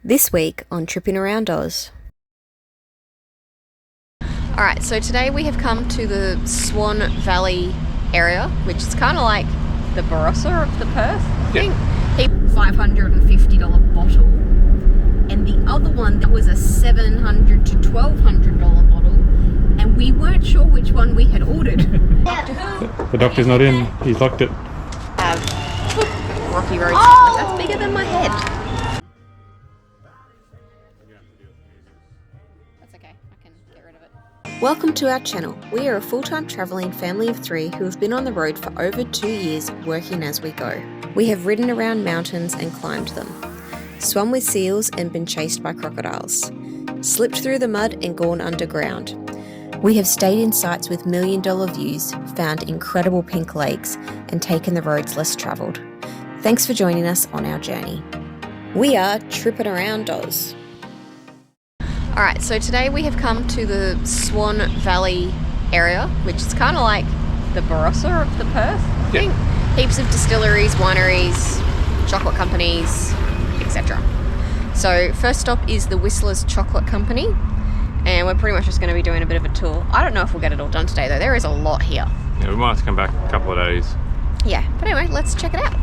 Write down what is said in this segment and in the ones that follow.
This week on Tripping Around Oz. Alright, so today we have come to the Swan Valley area, which is kind of like the Barossa of the Perth, I think. $550 bottle. And the other one that was a $700 to $1,200 bottle. And we weren't sure which one we had ordered. The doctor's not in, he's locked it. Rocky Road chocolate, that's bigger than my head. That's okay, I can get rid of it. Welcome to our channel. We are a full-time travelling family of 3 who have been on the road for over 2 years, working as we go. We have ridden around mountains and climbed them, swum with seals and been chased by crocodiles, slipped through the mud and gone underground. We have stayed in sites with million-dollar views, found incredible pink lakes, and taken the roads less travelled. Thanks for joining us on our journey. We are Tripping Around Oz. Alright, so today we have come to the Swan Valley area, which is kind of like the Barossa of the Perth, I think. Heaps of distilleries, wineries, chocolate companies, etc. So first stop is the Whistler's Chocolate Company, and we're pretty much just going to be doing a bit of a tour. I don't know if we'll get it all done today though, there is a lot here. Yeah, we might have to come back a couple of days. Yeah, but anyway, let's check it out.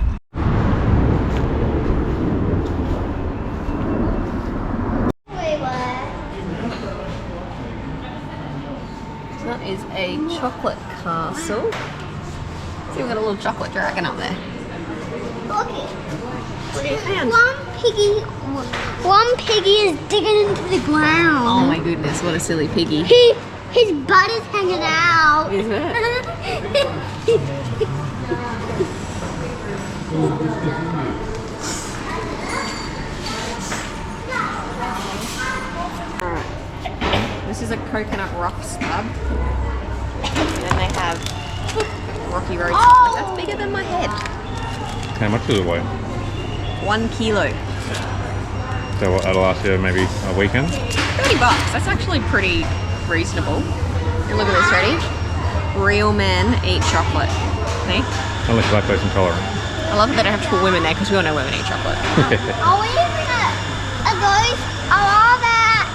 That is a chocolate castle. See, we've got a little chocolate dragon up there. Look What do you found? One piggy is digging into the ground. Oh my goodness, what a silly piggy. His butt is hanging out. Is it? Alright. This is a coconut rock slab. And then they have Rocky Road chocolate. That's bigger than my head. How much does it weigh? 1 kilo. So what, that'll last you maybe a weekend? $30. That's actually pretty reasonable. And look at this, ready? Real men eat chocolate. See? Unless you're lactose intolerant. I love that they don't have to put women there because we all know women eat chocolate.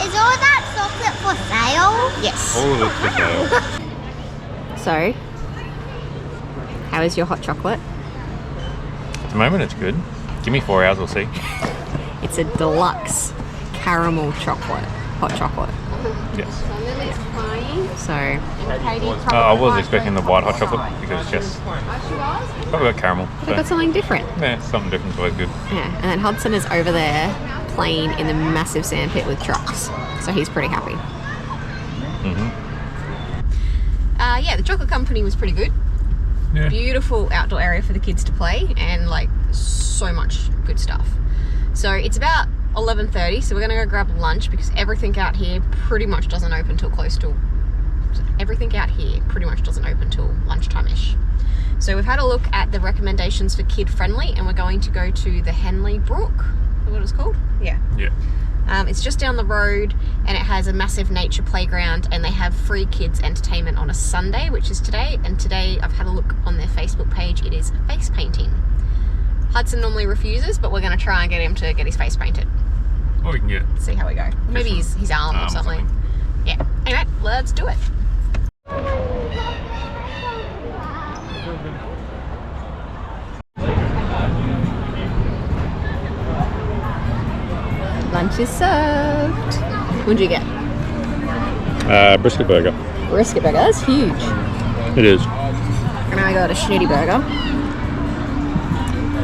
Is all that chocolate for sale? Yes. All of it's for sale. So, how is your hot chocolate? At the moment it's good. Give me 4 hours, we'll see. It's a deluxe caramel chocolate, hot chocolate. Yes. So, I was expecting the white hot chocolate because it's just probably got caramel. they've got something different. Yeah, something different's always good. Yeah, and then Hudson is over there playing in the massive sandpit with trucks. So he's pretty happy. Yeah, the chocolate company was pretty good. Yeah. Beautiful outdoor area for the kids to play and like so much good stuff. So it's about 11:30, so we're gonna go grab lunch because everything out here pretty much doesn't open till lunchtime-ish. So we've had a look at the recommendations for kid friendly and we're going to go to the Henley Brook. Is that what it's called? Yeah. Yeah. It's just down the road and it has a massive nature playground and they have free kids entertainment on a Sunday, which is today. And today I've had a look on their Facebook page. It is face painting. Hudson normally refuses, but we're going to try and get him to get his face painted. Or we can get See how we go. Maybe his arm or something. Yeah. Anyway, let's do it. Lunch is served. What'd you get? brisket burger. Brisket burger. That's huge. It is. And I got a schnitty burger.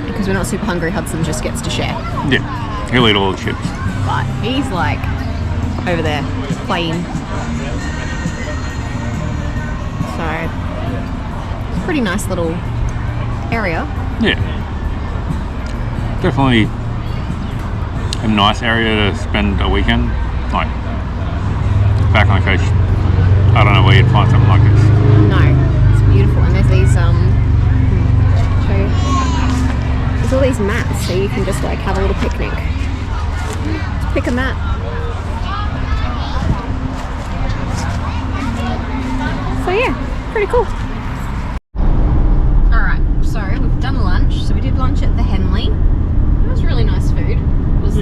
Because we're not super hungry, Hudson just gets to share. Yeah. He'll eat all the chips. But he's like over there playing. So it's a pretty nice little area. Yeah. Definitely a nice area to spend a weekend. Like back on the coast, I don't know where you'd find something like this. No, it's beautiful. And there's these show you. There's all these mats, so you can just like have a little picnic. Just pick a mat. So yeah, pretty cool. Alright, so we've done lunch. So we did lunch at the Henley. It was really nice food. It was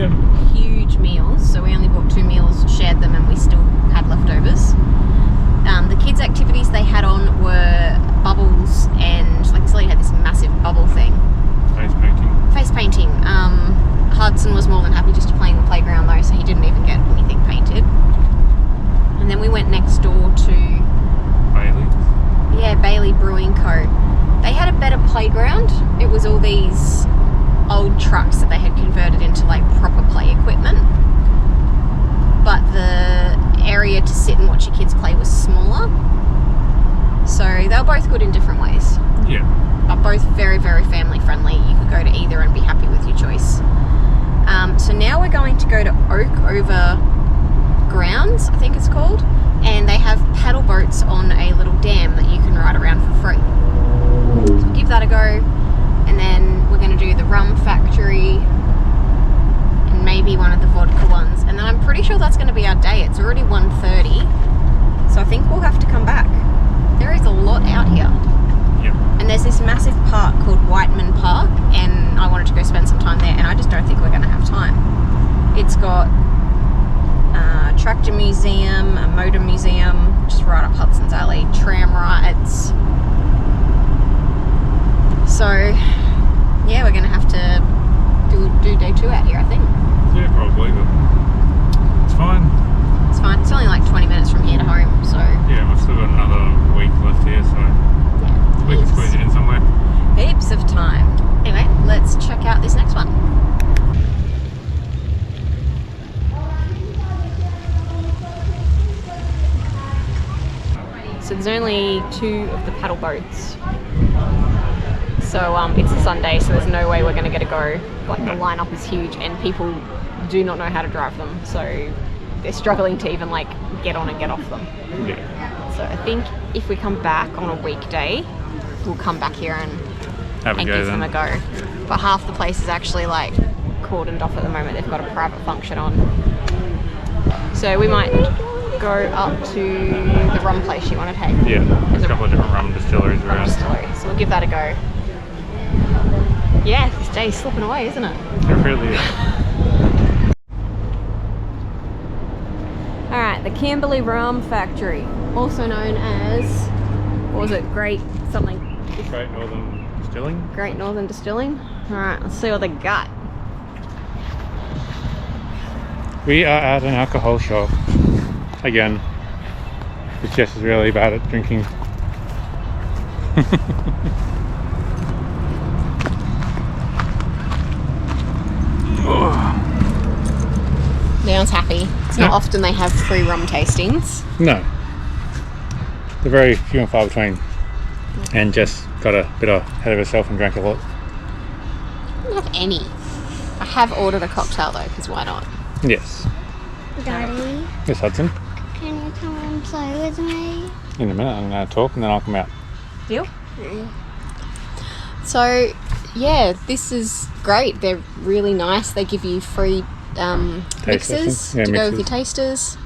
huge meals, so we only bought 2 meals, shared them, and we still had leftovers. The kids' activities they had on were bubbles, and like Celine had this massive bubble thing. Face painting. Hudson was more than happy just to play in the playground though, so he didn't even get anything painted. And then we went next door to Bailey Brewing Co. They had a better playground. It was all these old trucks that they had converted into like proper play equipment. But the area to sit and watch your kids play was smaller. So they were both good in different ways. Yeah. But both very, very family friendly. You could go to either and be happy with your choice. So now we're going to go to Oak Over Grounds, I think it's called. And they have paddle boats on a little dam that you can ride around for free. So we'll give that a go. And then we're going to do the rum factory and maybe one of the vodka ones. And then I'm pretty sure that's going to be our day. It's already 1:30. So I think we'll have to come back. There is a lot out here. Yep. And there's this massive park called Whiteman Park, and I wanted to go spend some time there, and I just don't think we're going to have time. It's got a tractor museum, a motor museum, just right up Hudson's Alley, tram rides. So, yeah, we're going to have to do day 2 out here, I think. Yeah, probably, but it's fine. It's fine. It's only like 20 minutes from here to home, so... Yeah, we've still got another week left here, so yeah, we can squeeze it in somewhere. Heaps of time. Anyway, let's check out this next one. So there's only 2 of the paddle boats. So it's a Sunday, so there's no way we're going to get a go. Like the lineup is huge, and people do not know how to drive them, so they're struggling to even like get on and get off them. Yeah. So I think if we come back on a weekday, we'll come back here and give them a go. But half the place is actually like cordoned off at the moment. They've got a private function on. So we might go up to the rum place you wanted, hey? Yeah, there's a couple of different rum distilleries around. Distillery. So we'll give that a go. Yeah, this day's slipping away, isn't it? It really is. Alright, the Kimberley Rum Factory, also known as, what was it, Great something? Great Northern Distilling. Great Northern Distilling. Alright, let's see what they got. We are at an alcohol shop. Again, because Jess is really bad at drinking. Leon's happy. It's not often they have free rum tastings. No. They're very few and far between. And Jess got a bit ahead of herself and drank a lot. I don't have any. I have ordered a cocktail though, because why not? Yes. Daddy, Yes, Hudson. can you come and play with me? In a minute, I'm going to talk and then I'll come out. Deal? So, yeah, this is great. They're really nice. They give you free mixers to go with your tasters.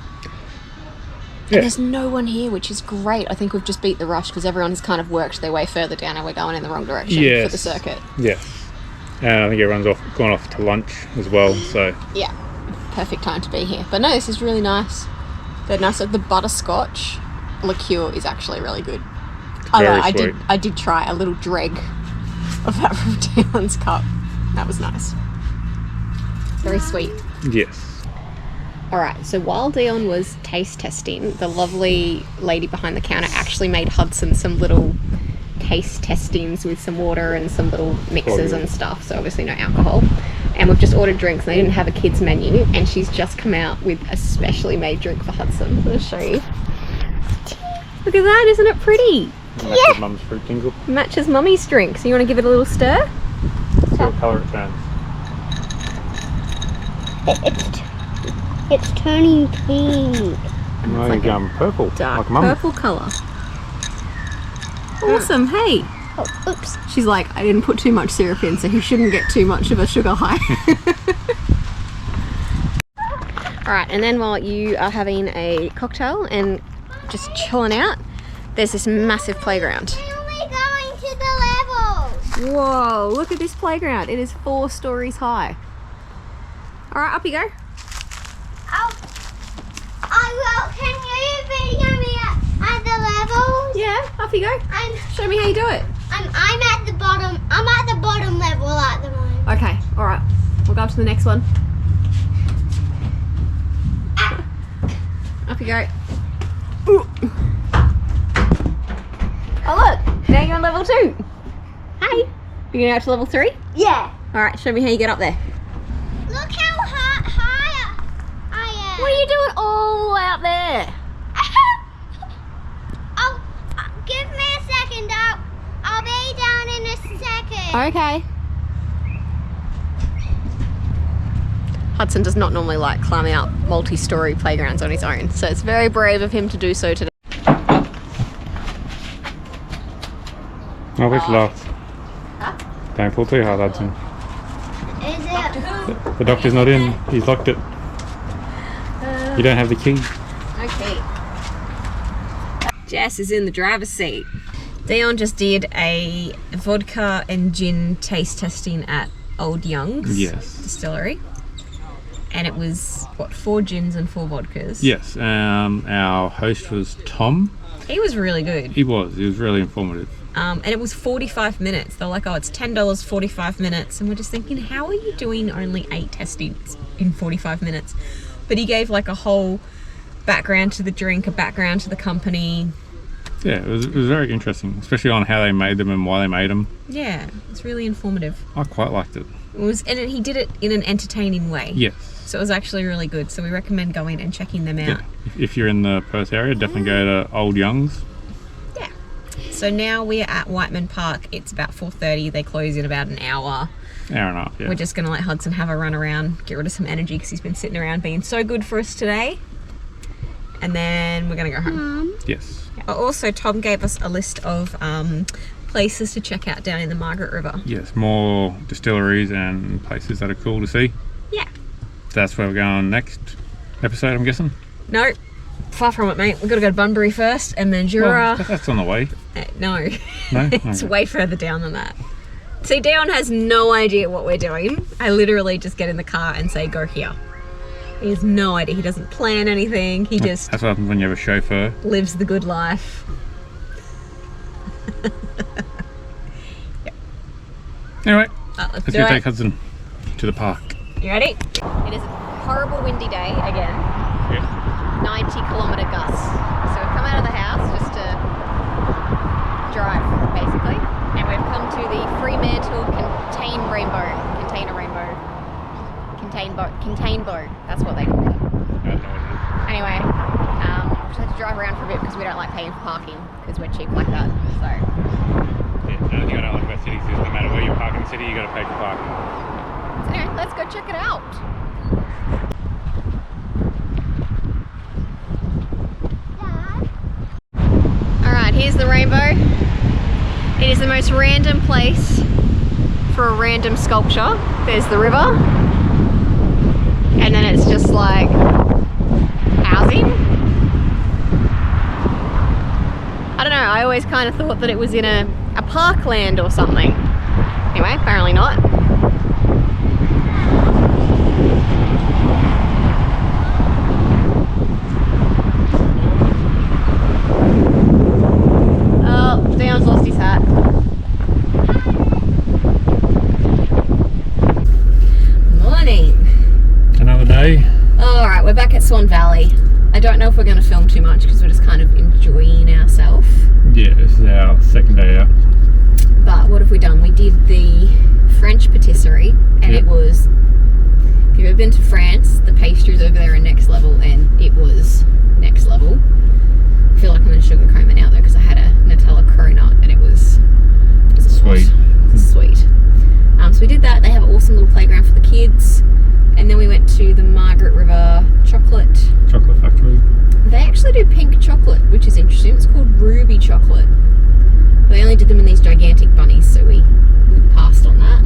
Yeah. And there's no one here, which is great. I think we've just beat the rush because everyone has kind of worked their way further down and we're going in the wrong direction for the circuit. Yes. And I think everyone's gone off to lunch as well, so... Yeah, perfect time to be here. But no, this is really nice. They're nice. The butterscotch liqueur is actually really good. Very sweet. I did try a little dreg of that from Dylan's cup. That was nice. Very sweet. Yes. Alright, so while Dion was taste testing, the lovely lady behind the counter actually made Hudson some little taste testings with some water and some little mixes and stuff, so obviously no alcohol. And we've just ordered drinks and they didn't have a kids menu, and she's just come out with a specially made drink for Hudson. I'll show you. Look at that, isn't it pretty? Matches Mum's fruit tingle. Matches Mummy's drink. So you want to give it a little stir? See what colour it turns. It's turning pink. No, like a purple. Dark like Mum. purple colour. Awesome, hey. Oh, oops. She's like, I didn't put too much syrup in, so he shouldn't get too much of a sugar high. Alright, and then while you are having a cocktail and just chilling out, there's this massive playground. We're going to the levels. Whoa, look at this playground. It is 4 stories high. Alright, up you go. Can you video me at the levels? Yeah, off you go. Show me how you do it. I'm at the bottom. I'm at the bottom level at the moment. Okay, all right. We'll go up to the next one. Up you go. Ooh. Oh look, now you're on level 2. Hey, you're gonna go up to level 3? Yeah. All right, show me how you get up there. Look how high I am. What are you doing all the way up there? Give me a second. I'll be down in a second. Okay. Hudson does not normally like climbing up multi-story playgrounds on his own, so it's very brave of him to do so today. Oh, we've lost. Don't pull too hard, Hudson. Is it? The doctor's not in. He's locked it. You don't have the key. Okay. Jess is in the driver's seat. Dion just did a vodka and gin taste testing at Old Young's Distillery. And it was, what, 4 gins and 4 vodkas? Yes. Our host was Tom. He was really good. He was really informative. And it was 45 minutes. They're like, oh, it's $10, 45 minutes. And we're just thinking, how are you doing only 8 testings in 45 minutes? But he gave like a whole background to the drink, a background to the company. Yeah, it was very interesting, especially on how they made them and why they made them. Yeah, it's really informative. I quite liked it. And he did it in an entertaining way. Yes. So it was actually really good. So we recommend going and checking them out. Yeah. If you're in the Perth area, definitely go to Old Young's. Yeah. So now we're at Whiteman Park. It's about 4:30. They close in about an hour. Hour and a half, yeah. We're just going to let Hudson have a run around, get rid of some energy because he's been sitting around being so good for us today. And then we're going to go home. Yes. Also, Tom gave us a list of places to check out down in the Margaret River. Yes, more distilleries and places that are cool to see. Yeah. That's where we're going next episode, I'm guessing? No, far from it, mate. We've got to go to Bunbury first and then Jura. Well, that's on the way. No. No? It's Okay. way further down than that. See, Dion has no idea what we're doing. I literally just get in the car and say, go here. He has no idea. He doesn't plan anything. He just That's what happens when you have a chauffeur. lives the good life. Anyway, Let's let's do go it. take Hudson to the park. You ready? It is a horrible windy day again. Yeah. 90-kilometre gusts. So we've come out of the house just to drive, basically. And we've come to the Fremantle Container Rainbow. That's what they call it. I don't know what it is. Anyway, we just had to drive around for a bit because we don't like paying for parking because we're cheap like that. So, Yeah, the only thing I don't like about cities is no matter where you park in the city, you got to pay for parking. so anyway, let's go check it out. Alright, here's the rainbow. It is the most random place for a random sculpture. There's the river. And then it's just like housing. I don't know, I always kind of thought that it was in a parkland or something. Anyway, apparently not. Oh, Dion's lost his hat. Morning. Another day. Alright, we're back at Swan Valley. I don't know if we're going to film too much because we're just kind of enjoying ourselves. Yeah, this is our second day out. But what have we done? We did the French patisserie and Yep. it was, if you've ever been to France, the pastries over there are next level and it was next level. I feel like I'm going to sugarcoat it out though because I had a Nutella cronut and it was Sweet. Sweet. So we did that. They have an awesome little playground for the kids. And then we went to the Margaret River chocolate. Chocolate factory. They actually do pink chocolate, which is interesting. It's called ruby chocolate. But they only did them in these gigantic bunnies, so we passed on that.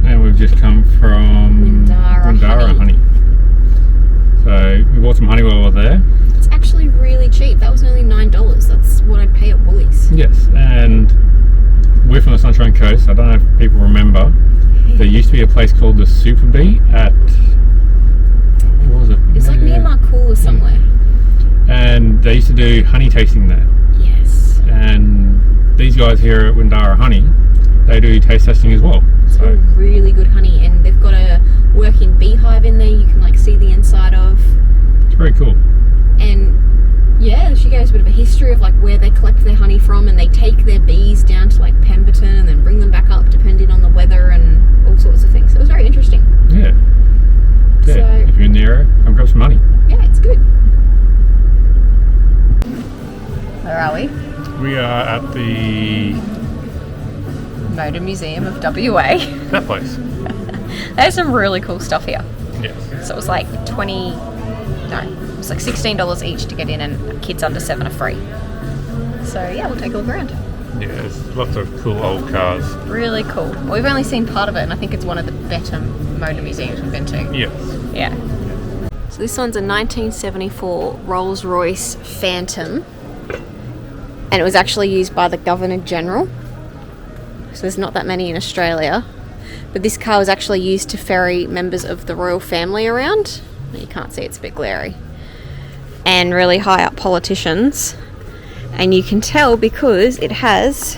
And we've just come from Windara honey. So we bought some honey while we were there. It's actually really cheap. That was only $9. That's what I'd pay at Woolies. Yes, and we're from the Sunshine Coast. I don't know if people remember. There used to be a place called the Super Bee at they used to do honey tasting there. Yes. And these guys here at Windara Honey, they do taste testing as well. So Really good honey, and they've got a working beehive in there you can like see the inside of. it's very cool. And yeah, she gave us a bit of a history of like where they collect their honey from, and they take their bees down to like Pemberton and then bring them back up depending on the weather and all sorts of things. So it was very interesting. Yeah. Yeah. So- If you're in the area, come grab some honey. Yeah, it's good. Where are we? We are at the Motor Museum of WA. that place. There's some really cool stuff here. Yes. So it was like it was like $16 each to get in, and kids under 7 are free. So yeah, we'll take a look around. Yeah, there's lots of cool old cars. Really cool. Well, we've only seen part of it, and I think it's one of the better motor museums we've been to. Yes. Yeah. So this one's a 1974 Rolls-Royce Phantom, and it was actually used by the Governor General. So there's not that many in Australia, but this car was actually used to ferry members of the royal family around. You can't see, it's a bit glary. And really high up politicians. And you can tell because it has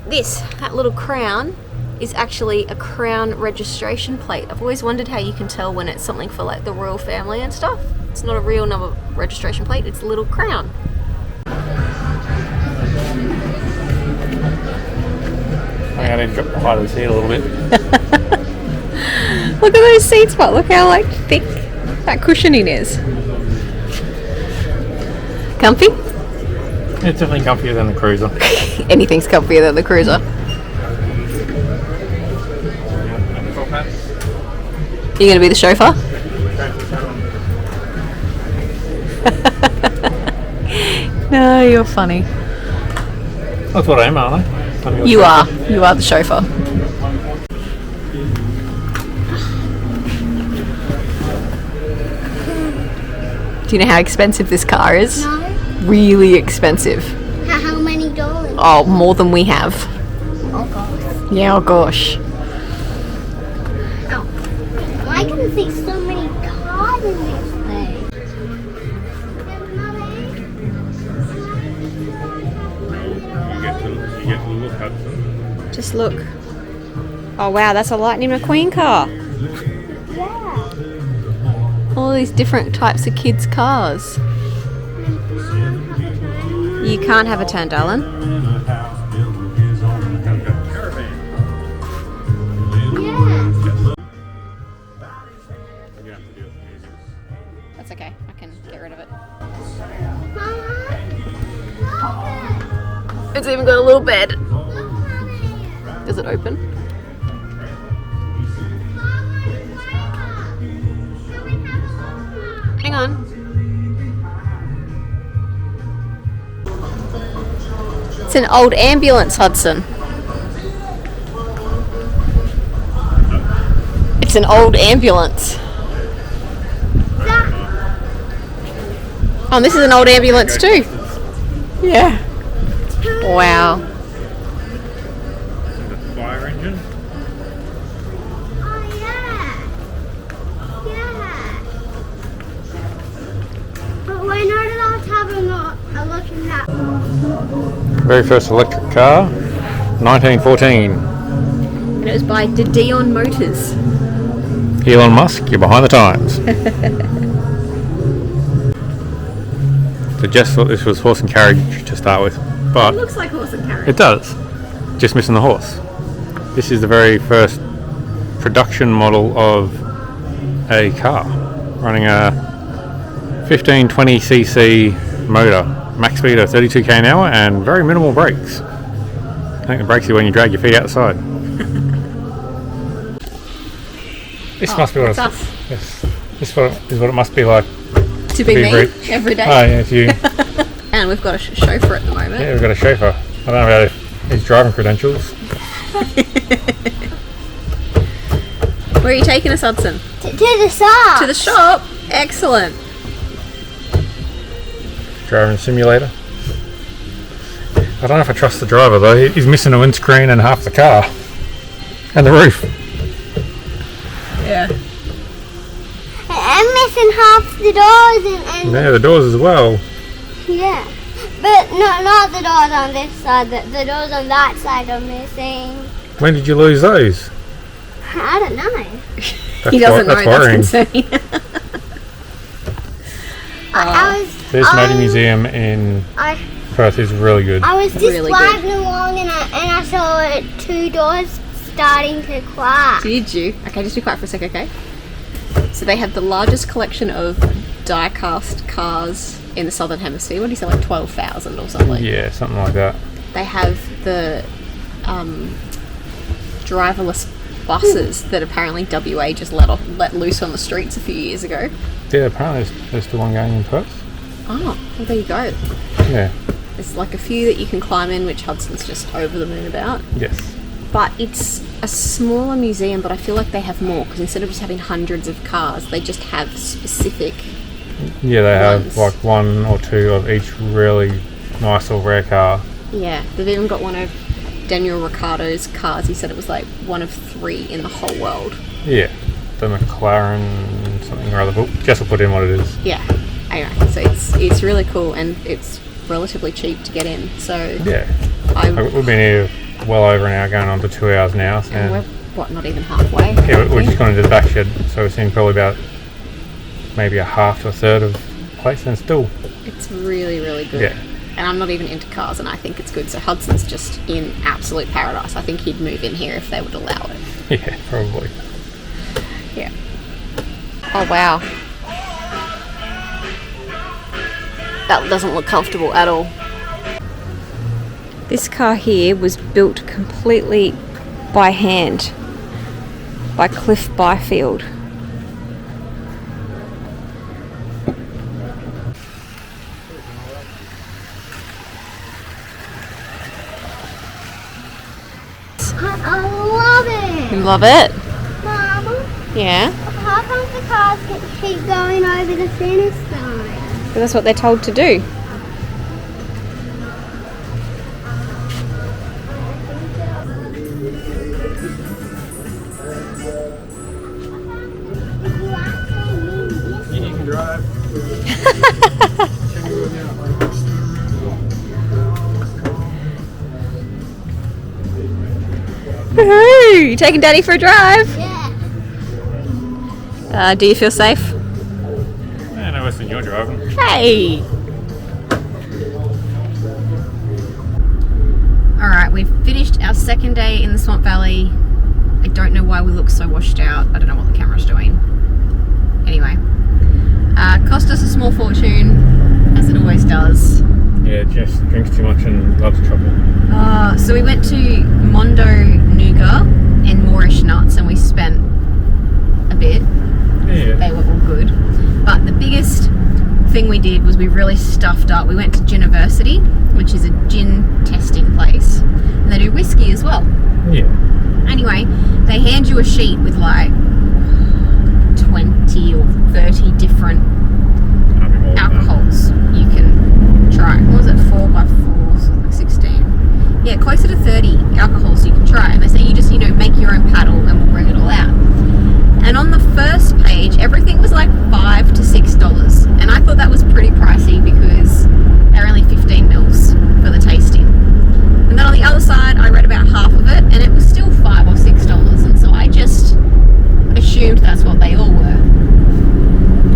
that little crown is actually a crown registration plate. I've always wondered how you can tell when it's something for like the royal family and stuff. It's not a real number registration plate, it's a little crown. I need to drop the height of the seat a little bit. Look at those seats, but look how like thick that cushioning is. Comfy? It's definitely comfier than the Cruiser. Anything's comfier than the Cruiser. You gonna be the chauffeur? No, you're funny. That's what I am, aren't I? You are the chauffeur. Do you know how expensive this car is? No. Really expensive. How many dollars? Oh, more than we have. Oh gosh. Yeah, oh gosh. Oh. I can see so many cars in this place. You get to look at them. Just look. Oh wow, that's a Lightning McQueen car. Yeah. All these different types of kids' cars. You can't have a turn, darling. Yeah. That's okay, I can get rid of it. Mama, It's even got a little bed. look, Mama. Is it open? Hang on. It's an old ambulance, Hudson. It's an old ambulance. Oh, and this is an old ambulance too. Yeah. Wow. The fire engine. Oh yeah. Yeah. But we're not allowed to have a look in that. Very first electric car, 1914. And it was by Dion Motors. Elon Musk, you're behind the times. So Jess thought this was horse and carriage to start with, but It looks like horse and carriage. it does. Just missing the horse. This is the very first production model of a car running a 1520cc motor, max speed of 32k an hour, and very minimal brakes. I think the brakes are when you drag your feet outside. This must be what it's us. Yes, this is what it must be like. To be me rich. every day. Oh yeah, it's you. And we've got a chauffeur at the moment. Yeah, we've got a chauffeur. I don't know about his driving credentials. Where are you taking us, Hudson? To the shop. To the shop. Excellent. Driving simulator. I don't know if I trust the driver though. He's missing a windscreen and half the car. And the roof. Yeah. I'm missing half the doors and Yeah, the doors as well. yeah. But not the doors on this side. The doors on that side are missing. When did you lose those? I don't know. He doesn't know. That's worrying. That's concerning. I was. This Motor Museum in Perth is really good. I was just Really driving good. along and I saw 2 doors starting to clap. Did you? Okay, just be quiet for a sec, okay? So they have the largest collection of die-cast cars in the Southern Hemisphere. What do you say, like 12,000 or something? Yeah, something like that. They have the driverless buses that apparently WA just let loose on the streets a few years ago. Yeah, apparently there's still one going in Perth. Oh, well there you go. Yeah. There's like a few that you can climb in, which Hudson's just over the moon about. Yes. But it's a smaller museum, but I feel like they have more, because instead of just having hundreds of cars, they just have specific Yeah, they ones. have like 1 or 2 of each really nice or rare car. Yeah, they've even got one of Daniel Ricciardo's cars. He said it was like one of 3 in the whole world. Yeah, the McLaren something or other. But Jess will put in what it is. Yeah, anyway, so it's really cool and it's relatively cheap to get in. So Yeah. I We've been here well over an hour, going on to 2 hours now. and we're what, not even halfway. Yeah, we're just going into the back shed, so we've seen probably about maybe a half to a third of the place, and still, It's really, really good. yeah, And I'm not even into cars, and I think it's good. So Hudson's just in absolute paradise. I think he'd move in here if they would allow it. yeah, probably. Yeah. Oh wow. That doesn't look comfortable at all. This car here was built completely by hand by Cliff Byfield. I love it. You love it? Mama, Yeah. how come the cars keep going over the finish line? But that's what they're told to do. You can drive. Woohoo! You taking Daddy for a drive? Yeah. Do you feel safe? Yeah, no worse than you're driving. Hey! Alright, we've finished our second day in the Swan Valley. I don't know why we look so washed out. I don't know what the camera's doing. Anyway. Cost us a small fortune, as it always does. Yeah, Jess drinks too much and loves trouble. So we went to Mondo Nougat and Moorish Nuts, and we spent a bit. Yeah. They were all good. But the biggest thing we did was we really stuffed up. We went to Giniversity, which is a gin testing place, and they do whiskey as well. Yeah. Anyway, they hand you a sheet with like 20 or 30 different Can't be more than that. alcohols you can try. What was it, 4x4, so like 16? Yeah, closer to 30 alcohols you can try. And they say you just, make your own paddle and we'll bring it all out. And on the first page, everything was like $5 to $6. And I thought that was pretty pricey because they're only 15 mils for the tasting. And then on the other side, I read about half of it and it was still $5 or $6. And so I just assumed that's what they all were.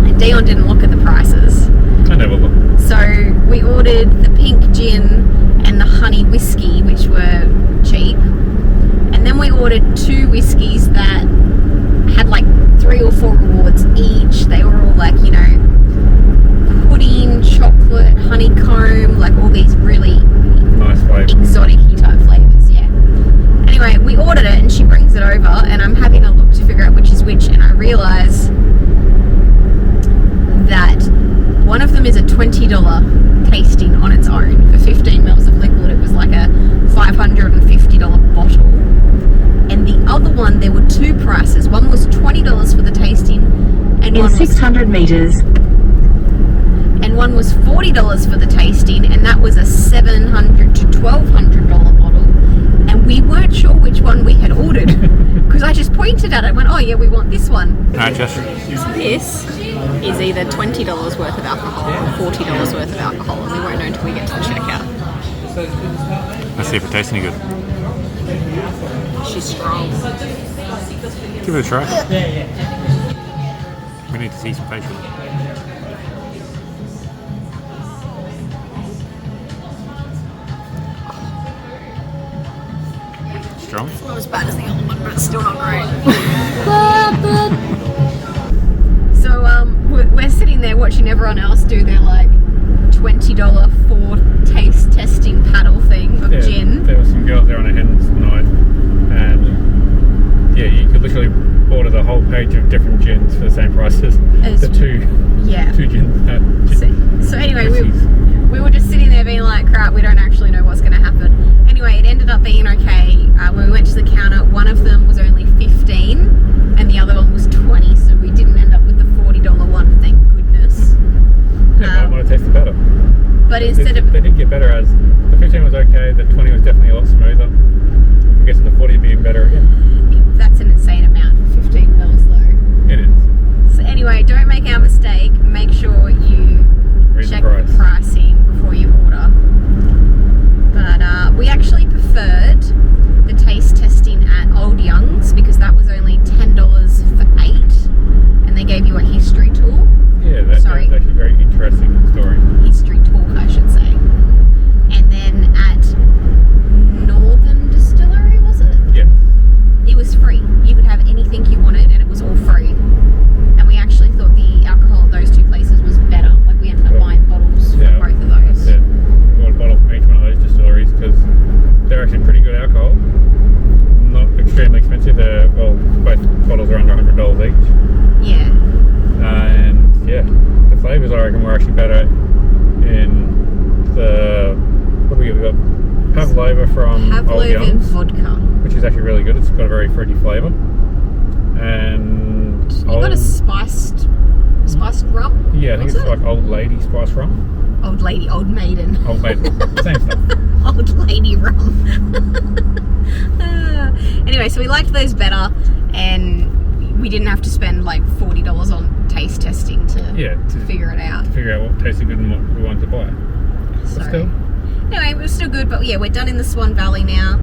And Dion didn't look at the prices. I never look. So we ordered the pink gin and the honey whiskey, which were cheap. And then we ordered 2 whiskeys that had like 3 or 4 rewards each. They were all like, pudding, chocolate, honeycomb, like all these really Nice flavour. exotic-y type flavours, yeah. Anyway, we ordered it and she brings it over and I'm having a look to figure out which is which, and I realise that one of them is a $20 tasting on its own for 15 mils of liquid. It was like a $550 bottle. And the other one, there were 2 prices. One was $20 for the tasting, and In 600 meters, one was $40 for the tasting, and that was a $700 to $1,200 bottle. And we weren't sure which one we had ordered. Because I just pointed at it and went, oh yeah, we want this one. No, just This is either $20 worth of alcohol or $40 worth of alcohol, and we won't know until we get to the checkout. let's see if it tastes any good. She's strong. Give it a try. We need to see some facial. Strong? Not as bad as the other one, but it's still not great. So we're sitting there watching everyone else do their like $20 for taste testing paddle thing of gin. There were some girls there on a hen's night, and yeah, you could literally order the whole page of different gins for the same prices. The two gins. So anyway, we were just sitting there being like, crap, we don't actually know what's going to happen. Anyway, it ended up being okay. When we went to the counter, one of them was only $15 and the other one was $20, so we didn't end up with the $40 one, thank goodness. Yeah, I want to taste it better. But instead of... They did get better as the 15 was okay, the 20 was definitely a lot smoother. I'm guessing the 40 would be even better again. That's an insane amount for $15 though. It is. So anyway, don't make our mistake. Make sure you check the pricing before you order. But we actually preferred the taste testing at Old Young's because that was only $10 for 8, and they gave you a history tour. Yeah, that's actually a very interesting story. History talk, I should say. And then at Northern Distillery, was it? Yes. It was free. You could have anything you wanted, and it was all free. And we actually thought the alcohol at those two places was better. Like we ended up buying bottles for both of those. Yeah, we bought a bottle from each one of those distilleries because they're actually pretty good alcohol. Not extremely expensive. Both bottles are under $100 each. Yeah. And yeah, the flavours I reckon were actually better in the what do we got? Pavlova from Old Young's, vodka, which is actually really good. It's got a very fruity flavour. And you got a spiced rum? Yeah, I think it's like Old Lady spiced rum. Old Lady, Old Maiden. Old Maiden, same stuff. Old Lady rum. Anyway, so we liked those better, and we didn't have to spend like $40 on taste testing to figure it out. To figure out what tasted good and what we wanted to buy. So, anyway, it was still good, but yeah, we're done in the Swan Valley now.